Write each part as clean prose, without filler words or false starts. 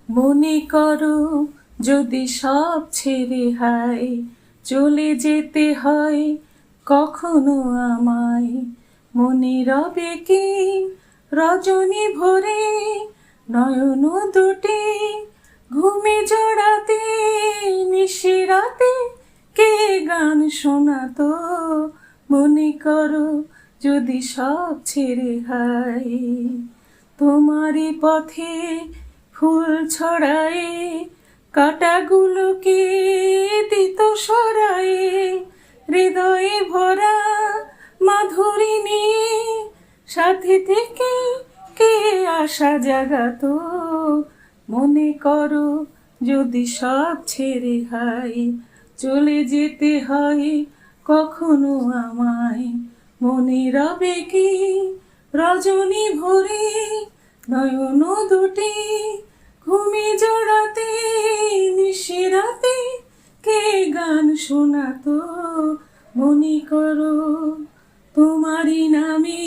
মনে করো যদি সব ছেড়ে হায় চলে যেতে হয় কখনো আমায়, মনে রবে কি রজনী ভরে নয়ন দুটি ঘুমে জড়াতে, নিশিরাতে কে গান শোনাতো। মনে করো যদি সব ছেড়ে হায়, তোমারই পথে ফুল ছড়ায়ে কাঁটাগুলোকে দিত সরায়ে, হৃদয়ে ভরা মাধুরী নিয়ে সাথে থেকে কে আশা জাগাতো। মনে করো যদি সব ছেড়ে হায় চলে যেতে হয় কখনো আমায়, মনে রবে কি রজনী ভরে নয়ন দুটি ঘুমে জড়াতে, নিশিরাতে কে গান শোনাতো। মনে করো তোমারই নামে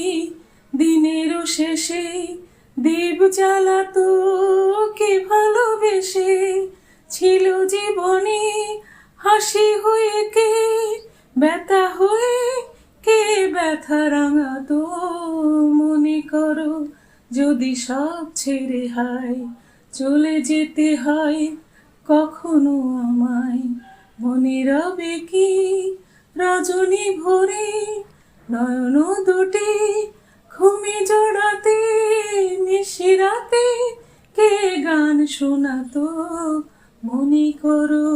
দিনের শেষে দীপ জ্বালাতো, কে ভালোবেসে ছিল জীবনে হাসি হয়ে কে ব্যথা হয়ে কে ব্যথা রাঙাতো। মনে করো যদি সব ছেড়ে হায় চলে যেতে হয় কখনো আমায়, মনে রবে কি রজনী ভরে নয়ন দুটি ঘুমে জড়াতে, নিশিরাতে কে গান শোনাতো। মনে করো।